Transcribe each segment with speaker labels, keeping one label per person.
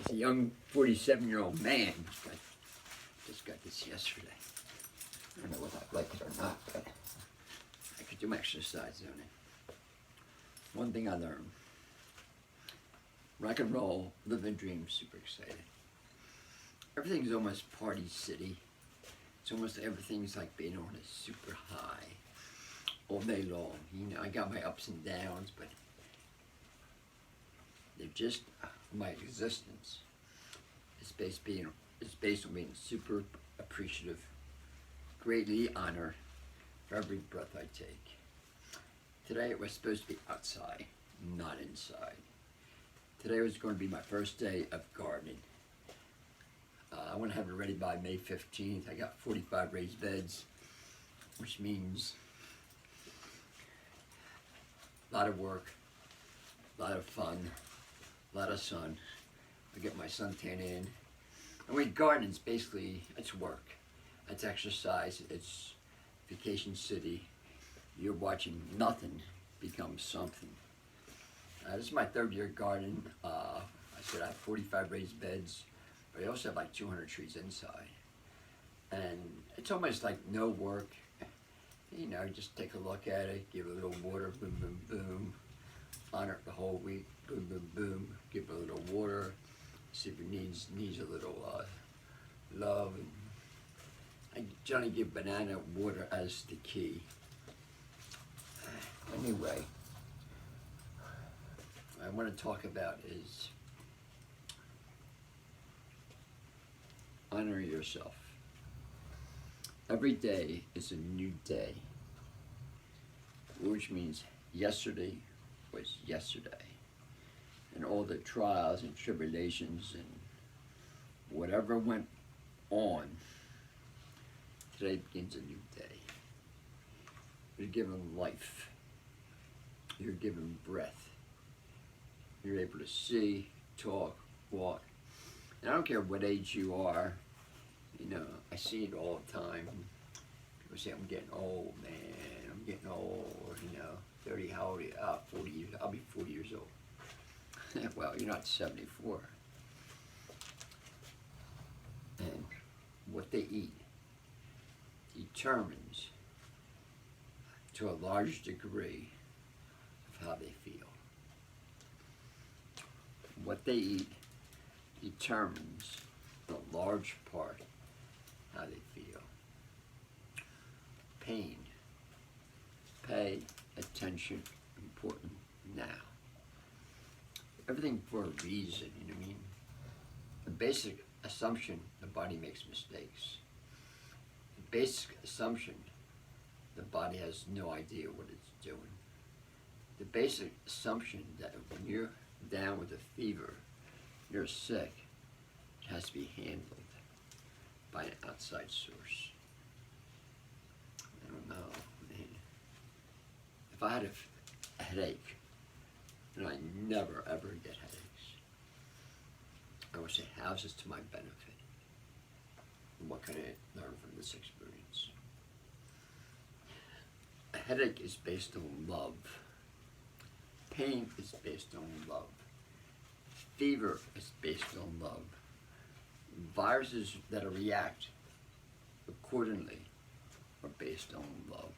Speaker 1: As a young 47-year-old man, just got this yesterday. I don't know whether I like it or not, but I could do exercise on it. One thing I learned, rock and roll, living dream, super excited. Everything's almost party city. It's almost everything's like being on a super high all day long. You know, I got my ups and downs, but they're just my existence is based on being super appreciative, greatly honored for every breath I take. Today it was supposed to be outside, not inside. Today was going to be my first day of gardening. I want to have it ready by May 15th. I got 45 raised beds, which means a lot of work, a lot of fun, a lot of sun. I get my suntan in. And with gardens, basically, it's work. It's exercise. It's vacation city. You're watching nothing become something. This is my third year gardening. I said I have 45 raised beds, but I also have like 200 trees inside. And it's almost like no work. You know, just take a look at it, give it a little water, boom, boom, boom. Honor it the whole week, boom, boom, boom. Give it a little water, see if it needs a little love. And I generally give banana water as the key. Anyway, what I want to talk about is honor yourself. Every day is a new day, which means yesterday was yesterday. And all the trials and tribulations and whatever went on, today begins a new day. You're given life. You're given breath. You're able to see, talk, walk. And I don't care what age you are. You know, I see it all the time. People say, I'm getting old, man. I'm getting old, you know. 30, how old are you? 40 years. I'll be 40 years old. Well, you're not 74. And what they eat determines, to a large degree, of how they feel. What they eat determines, in a large part, how they feel. Pain. Pay attention. Important now. Everything for a reason, you know what I mean? The basic assumption, the body makes mistakes. The basic assumption, the body has no idea what it's doing. The basic assumption that when you're down with a fever, you're sick, it has to be handled by an outside source. I don't know, man. If I had a headache, and I never ever get headaches, I would say, how's this to my benefit? And what can I learn from this experience? A headache is based on love. Pain is based on love. Fever is based on love. Viruses that react accordingly are based on love.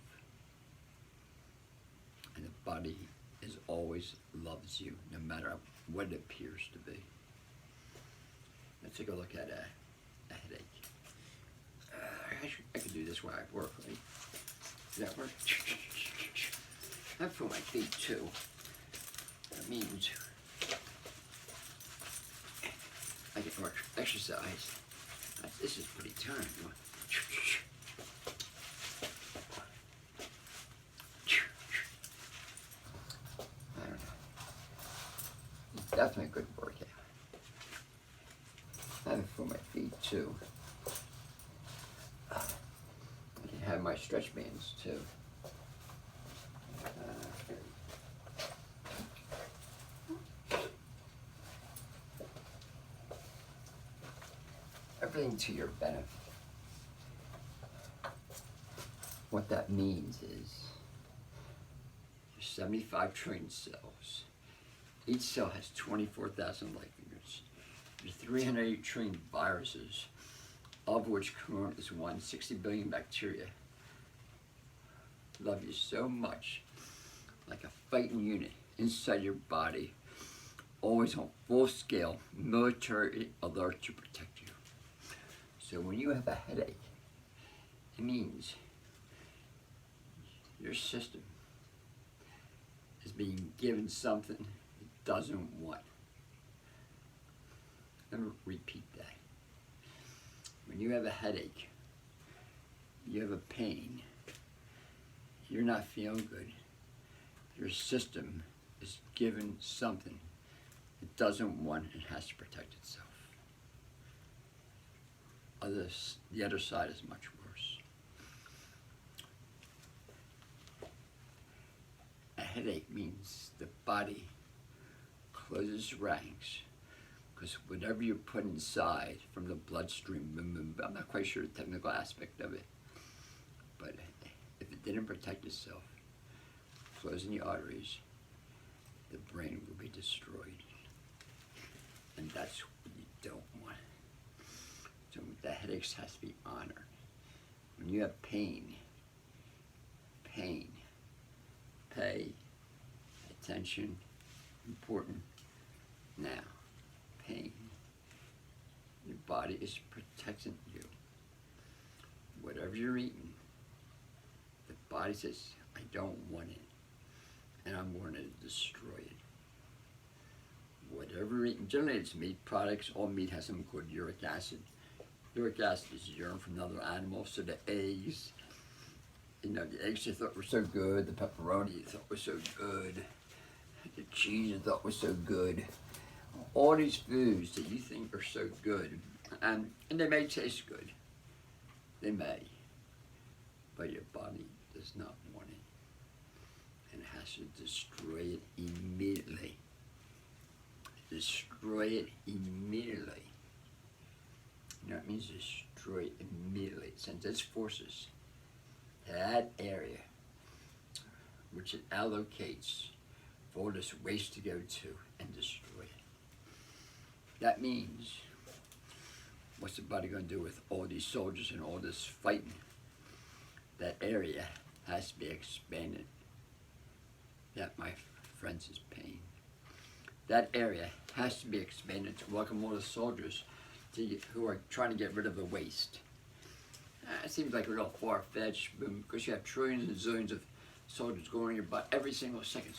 Speaker 1: And the body is always loves you, no matter what it appears to be. Let's take a look at a headache. I could do this where I work, right? Does that work? I feel my feet too. That means I get more exercise. This is pretty tiring. I don't know. It's definitely a good workout. I feel my feet too. I can have my stretch bands too. Everything to your benefit. What that means is there's 75 trillion cells. Each cell has 24,000 light years. There's 380 trillion viruses, of which corona is one. 60 billion bacteria love you so much, like a fighting unit inside your body, always on full scale military alert to protect you. So when you have a headache, it means your system is being given something it doesn't want. Let me repeat that. When you have a headache, you have a pain, you're not feeling good, your system is given something it doesn't want and has to protect itself. The other side is much worse. A headache means the body closes ranks because whatever you put inside from the bloodstream, I'm not quite sure the technical aspect of it, but if it didn't protect itself, closing the arteries, the brain will be destroyed. And that's what you don't want. So the headaches has to be honored. When you have pain, pay attention, important. Now, pain. Your body is protecting you. Whatever you're eating, the body says, I don't want it, and I'm going to destroy it. Whatever you're eating, generally it's meat products. All meat has something called uric acid. Uric acid is urine from another animal, so the eggs, the eggs you thought were so good, the pepperoni you thought was so good, the cheese you thought was so good. All these foods that you think are so good, and they may taste good, they may, but your body does not want it, and it has to destroy it immediately. Destroy it immediately. It means destroy it immediately. It sends its forces to that area which it allocates for all this waste to go to and destroy it. That means, what's the body going to do with all these soldiers and all this fighting? That area has to be expanded. That, my friends, is pain. That area has to be expanded to welcome all the soldiers who are trying to get rid of the waste. It seems like a real far-fetched, because you have trillions and zillions of soldiers going on your butt every single second.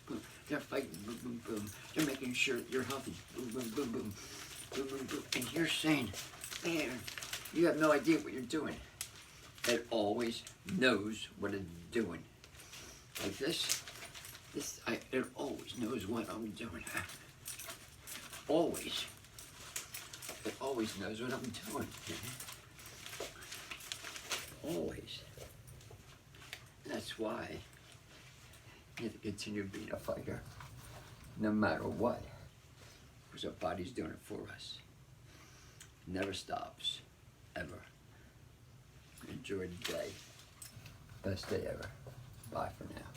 Speaker 1: Boom. They're fighting, boom, boom, boom. They're making sure that you're healthy, boom, boom, boom, boom, boom, boom, boom. And you're saying, man, you have no idea what you're doing. It always knows what it's doing. Like this, it always knows what I'm doing. Always. It always knows what I'm doing. Always. And that's why you have to continue being a fighter, no matter what, because our body's doing it for us. Never stops, ever. Enjoy the day. Best day ever. Bye for now.